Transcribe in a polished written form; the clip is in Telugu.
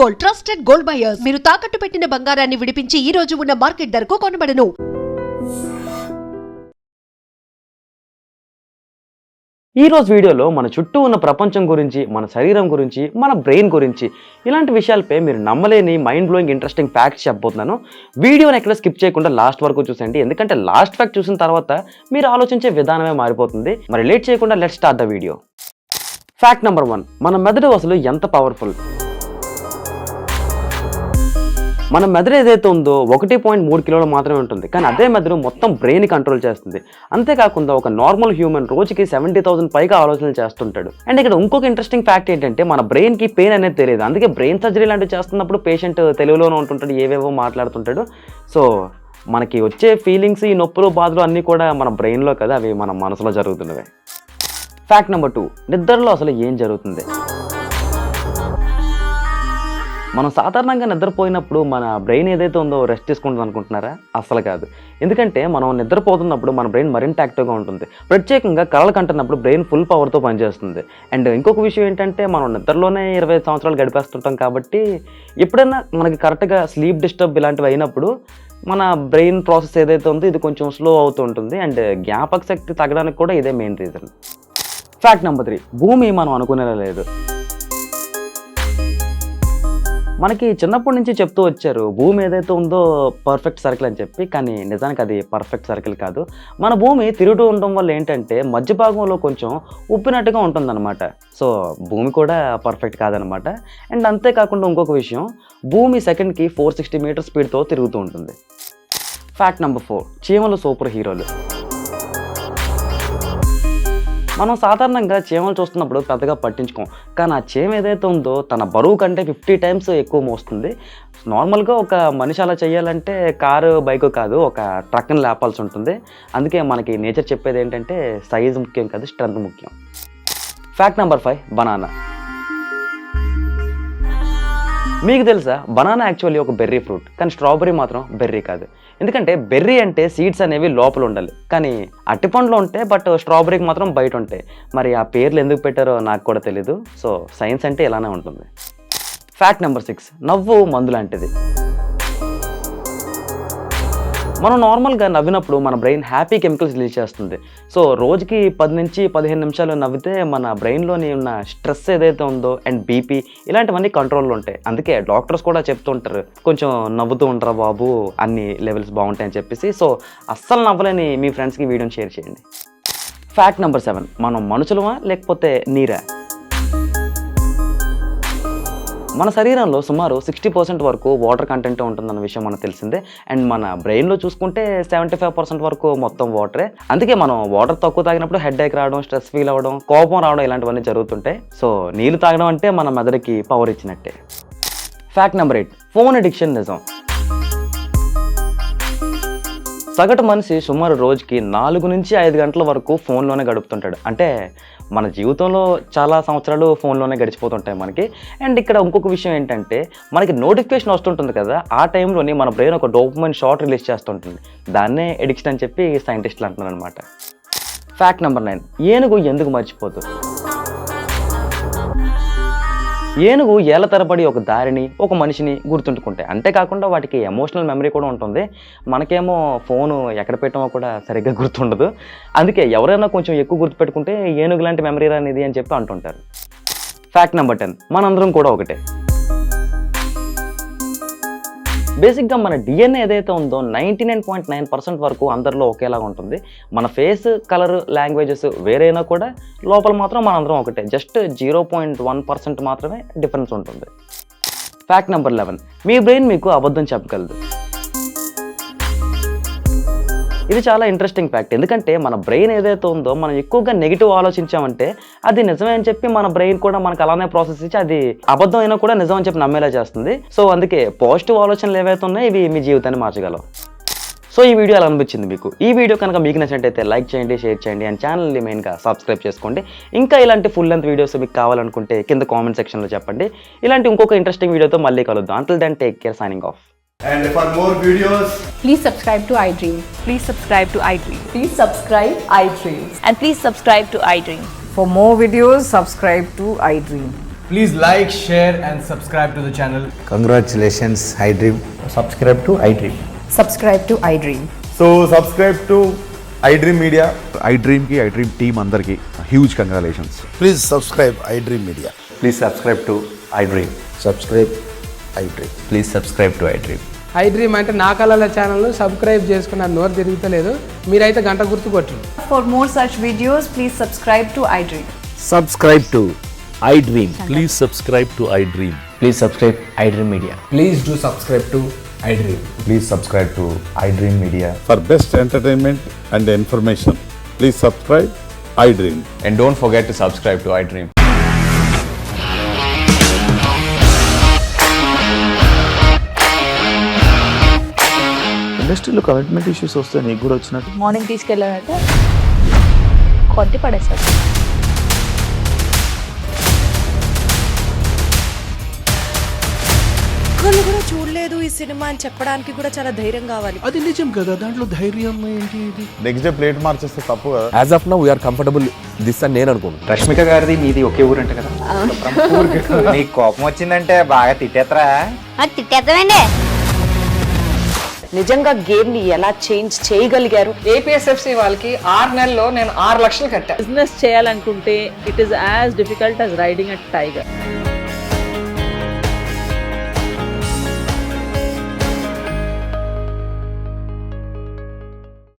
Gold, trusted gold buyers. మీరు తాకట్టు పెట్టిన బంగారాన్ని విడిపించి ఈ రోజు ఉన్న మార్కెట్ ధరకు కొనబడను. ఈ రోజు వీడియోలో మన చుట్టూ ఉన్న ప్రపంచం గురించి, మన శరీరం గురించి, మన బ్రెయిన్ గురించి ఇలాంటి విషయాలపై మీరు నమ్మలేని మైండ్ బ్లోయింగ్ ఇంట్రెస్టింగ్ ఫ్యాక్ట్స్ చెప్పబోతున్నాను. వీడియోని ఎక్కడ స్కిప్ చేయకుండా లాస్ట్ వరకు చూసండి, ఎందుకంటే లాస్ట్ ఫ్యాక్ట్ చూసిన తర్వాత మీరు ఆలోచించే విధానమే మారిపోతుంది. మరి లేట్ చేయకుండా let's start the video. Fact number 1, మన మెదడు అసలు ఎంత పవర్ఫుల్. మన మెదడు ఏదైతే ఉందో 1.3 కిలోలు మాత్రమే ఉంటుంది, కానీ అదే మెదడు మొత్తం బ్రెయిన్ కంట్రోల్ చేస్తుంది. అంతేకాకుండా ఒక నార్మల్ హ్యూమన్ రోజుకి 70,000 పైగా ఆలోచనలు చేస్తుంటాడు. అండ్ ఇక్కడ ఇంకొక ఇంట్రెస్టింగ్ ఫ్యాక్ట్ ఏంటంటే మన బ్రెయిన్కి పెయిన్ అనేది తెలియదు. అందుకే బ్రెయిన్ సర్జరీ లాంటివి చేస్తున్నప్పుడు పేషెంట్ తెలుగులోనే ఉంటుంటాడు, ఏవేవో మాట్లాడుతుంటాడు. సో మనకి వచ్చే ఫీలింగ్స్, ఈ నొప్పులు, బాధలు అన్నీ కూడా మన బ్రెయిన్లో కదా, అవి మన మనసులో జరుగుతున్నవే. ఫ్యాక్ట్ నెంబర్ 2, నిద్రలో అసలు ఏం జరుగుతుంది. మనం సాధారణంగా నిద్రపోయినప్పుడు మన బ్రెయిన్ ఏదైతే ఉందో రెస్ట్ తీసుకుంటుంది అనుకుంటున్నారా? అసలు కాదు. ఎందుకంటే మనం నిద్రపోతున్నప్పుడు మన బ్రెయిన్ మరింత యాక్టివ్గా ఉంటుంది. ప్రత్యేకంగా కలలు కంటున్నప్పుడు బ్రెయిన్ ఫుల్ పవర్తో పనిచేస్తుంది. అండ్ ఇంకొక విషయం ఏంటంటే మనం నిద్రలోనే 25 సంవత్సరాలు గడిపేస్తుంటాం కాబట్టి ఎప్పుడైనా మనకి కరెక్ట్గా స్లీప్ డిస్టర్బ్ ఇలాంటివి అయినప్పుడు మన బ్రెయిన్ ప్రాసెస్ ఏదైతే ఉందో ఇది కొంచెం స్లో అవుతూ ఉంటుంది. అండ్ జ్ఞాపక శక్తి తగ్గడానికి కూడా ఇదే మెయిన్ రీజన్. ఫ్యాక్ట్ నెంబర్ 3, భూమి మనం అనుకునేలా లేదు. మనకి చిన్నప్పటి నుంచి చెప్తూ వచ్చారు భూమి ఏదైతే ఉందో పర్ఫెక్ట్ సర్కిల్ అని చెప్పి, కానీ నిజానికి అది పర్ఫెక్ట్ సర్కిల్ కాదు. మన భూమి తిరుగుతూ ఉండడం వల్ల ఏంటంటే మధ్య భాగంలో కొంచెం ఉప్పినట్టుగా ఉంటుందన్నమాట. సో భూమి కూడా పర్ఫెక్ట్ కాదనమాట. అండ్ అంతేకాకుండా ఇంకొక విషయం, భూమి సెకండ్కి 460 మీటర్ స్పీడ్తో తిరుగుతూ ఉంటుంది. ఫ్యాక్ట్ నెంబర్ 4, చీమలు సూపర్ హీరోలు. మనం సాధారణంగా చీమలు చూస్తున్నప్పుడు పెద్దగా పట్టించుకోం, కానీ ఆ చీమ ఏదైతే ఉందో తన బరువు కంటే 50 టైమ్స్ ఎక్కువ మోస్తుంది. నార్మల్గా ఒక మనిషి అలా చేయాలంటే కారు, బైక్ కాదు, ఒక ట్రక్ని లేపాల్సి ఉంటుంది. అందుకే మనకి నేచర్ చెప్పేది ఏంటంటే సైజు ముఖ్యం కాదు, స్ట్రెంత్ ముఖ్యం. Fact number 5, banana. మీకు తెలుసా బనానా యాక్చువల్లీ ఒక బెర్రీ ఫ్రూట్, కానీ స్ట్రాబెర్రీ మాత్రం బెర్రీ కాదు. ఎందుకంటే బెర్రీ అంటే సీడ్స్ అనేవి లోపల ఉండాలి, కానీ అట్టిపండ్లో ఉంటాయి, బట్ స్ట్రాబెర్రీకి మాత్రం బయట ఉంటాయి. మరి ఆ పేర్లు ఎందుకు పెట్టారో నాకు కూడా తెలీదు. సో సైన్స్ అంటే ఇలానే ఉంటుంది. ఫ్యాక్ట్ నెంబర్ 6, నవ్వు మందు లాంటిది. మనం నార్మల్గా నవ్వినప్పుడు మన బ్రెయిన్ హ్యాపీ కెమికల్స్ రిలీజ్ చేస్తుంది. సో రోజుకి 10 నుంచి 15 నిమిషాలు నవ్వితే మన బ్రెయిన్లోని ఉన్న స్ట్రెస్ ఏదైతే ఉందో అండ్ బీపీ ఇలాంటివన్నీ కంట్రోల్లో ఉంటాయి. అందుకే డాక్టర్స్ కూడా చెప్తుంటారు కొంచెం నవ్వుతూ ఉంటారా బాబు, అన్ని లెవెల్స్ బాగుంటాయని చెప్పేసి. సో అస్సలు నవ్వలేని మీ ఫ్రెండ్స్కి వీడియోని షేర్ చేయండి. ఫ్యాక్ట్ నెంబర్ 7, మనం మనుషులమా లేకపోతే నీరా. మన శరీరంలో సుమారు 60% వరకు వాటర్ కంటెంట్ ఉంటుందన్న విషయం మనకు తెలిసిందే. అండ్ మన బ్రెయిన్లో చూసుకుంటే 75% వరకు మొత్తం వాటరే. అందుకే మనం వాటర్ తక్కువ తాగినప్పుడు హెడ్ ఏక్ రావడం, స్ట్రెస్ ఫీల్ అవ్వడం, కోపం రావడం ఇలాంటివన్నీ జరుగుతుంటాయి. సో నీళ్ళు తాగడం అంటే మన మెదడుకి పవర్ ఇచ్చినట్టే. ఫ్యాక్ట్ నెంబర్ 8, ఫోన్ అడిక్షన్ నిజం. సగటు మనిషి సుమారు రోజుకి 4 నుంచి 5 గంటల వరకు ఫోన్లోనే గడుపుతుంటాడు. అంటే మన జీవితంలో చాలా సంవత్సరాలు ఫోన్లోనే గడిచిపోతుంటాయి మనకి. అండ్ ఇక్కడ ఇంకొక విషయం ఏంటంటే మనకి నోటిఫికేషన్ వస్తుంటుంది కదా, ఆ టైంలోని మన బ్రెయిన్ ఒక డోపమైన్ షాట్ రిలీజ్ చేస్తుంటుంది. దాన్నే ఎడిక్షన్ అని చెప్పి సైంటిస్టులు అంటున్నారు అనమాట. ఫ్యాక్ట్ నెంబర్ 9, ఏనుగు ఎందుకు మర్చిపోదు. ఏనుగు ఏళ్ల తరబడి ఒక దారిని, ఒక మనిషిని గుర్తుంటుకుంటాయి. అంతేకాకుండా వాటికి ఎమోషనల్ మెమరీ కూడా ఉంటుంది. మనకేమో ఫోను ఎక్కడ పెట్టామో కూడా సరిగ్గా గుర్తుండదు. అందుకే ఎవరైనా కొంచెం ఎక్కువ గుర్తుపెట్టుకుంటే ఏనుగు లాంటి మెమరీ అనేది అని చెప్పి అంటుంటారు. ఫ్యాక్ట్ నెంబర్ 10, మనందరం కూడా ఒకటే. బేసిక్గా మన డిఎన్ఏ ఏదైతే ఉందో 99.9% వరకు అందరిలో ఒకేలాగా ఉంటుంది. మన ఫేస్, కలర్, లాంగ్వేజెస్ వేరైనా కూడా లోపల మాత్రం మనందరం ఒకటే. జస్ట్ 0.1% మాత్రమే డిఫరెన్స్ ఉంటుంది. ఫ్యాక్ట్ నెంబర్ 11, మీ బ్రెయిన్ మీకు అబద్ధం చెప్పగలదు. ఇది చాలా ఇంట్రెస్టింగ్ ఫ్యాక్ట్. ఎందుకంటే మన బ్రెయిన్ ఏదైతే ఉందో మనం ఎక్కువగా నెగిటివ్ ఆలోచించామంటే అది నిజమే అని చెప్పి మన బ్రెయిన్ కూడా మనకు అలానే ప్రాసెస్ ఇచ్చి అది అబద్ధం అయినా కూడా నిజం అని చెప్పి నమ్మేలా చేస్తుంది. సో అందుకే పాజిటివ్ ఆలోచనలు ఏవైతే ఉన్నాయో ఇవి మీ జీవితాన్ని మార్చగలవు. సో ఈ వీడియో ఎలా అనిపించింది మీకు? ఈ వీడియో కనుక మీకు నచ్చినట్టయితే లైక్ చేయండి, షేర్ చేయండి, అండ్ ఛానల్ని మెయిన్గా సబ్స్క్రైబ్ చేసుకోండి. ఇంకా ఇలాంటి ఫుల్ లెంత్ వీడియోస్ మీకు కావాలనుకుంటే కింద కామెంట్ సెక్షన్లో చెప్పండి. ఇలాంటి ఇంకొక ఇంట్రెస్టింగ్ వీడియోతో మళ్ళీ కలుద్దాం. Until then, take care, signing off. And for more videos, please subscribe to iDream. Please subscribe to iDream. Please subscribe iDream. And please subscribe to iDream. For more videos, subscribe to iDream. Please like, share, and subscribe to the channel. Congratulations, iDream. Subscribe to iDream. Subscribe to iDream. So subscribe to iDream Media. iDream की iDream team अंदर की huge congratulations. Please subscribe iDream Media. Please subscribe to iDream. Subscribe iDream. Please subscribe to iDream. I dream అంటే నా కళల ఛానల్ను సబ్స్క్రైబ్ చేసుకున్న నోరు తిరుగుతలేదు, మీరైతే గంట గుర్తు కొట్టండి. For more such videos, please subscribe to iDream. Subscribe to iDream. Please subscribe to iDream. Please subscribe iDream Media. Please do subscribe to I dream. Please subscribe to iDream Media. For best entertainment and information, please subscribe iDream. And don't forget to subscribe to iDream. ఇండస్ట్రీలో కమిట్మెంట్ ఇష్యూస్ వస్తే నీకు కూడా వచ్చినట్టు మార్నింగ్ తీసుకెళ్ళారంటే కొట్టి పడేస్తారు. ఒక్కళ్ళు కూడా చూడలేదు ఈ సినిమా అని చెప్పడానికి కూడా చాలా ధైర్యం కావాలి. అది నిజం కదా, దాంట్లో ధైర్యం ఏంటి? ఇది నెక్స్ట్ డే ప్లేట్ మార్చేస్తే తప్పు కదా. As of now we are comfortable this అని నేను అనుకుంటున్నాను. రష్మిక గారిది మీది ఒకే ఊరు అంట కదా. నీకు కోపం వచ్చిందంటే బాగా తిట్టేత్తరా? తిట్టేద్దామండి. నిజంగా గేమ్ ని ఎలా చేంజ్ చేయగలిగారు? ఏపీఎస్ఎఫ్సి వాళ్ళకి 6 నెలల్లో నేను 6 లక్షలు కట్టా. బిజినెస్ చేయాలనుకుంటే it is as difficult as riding a tiger.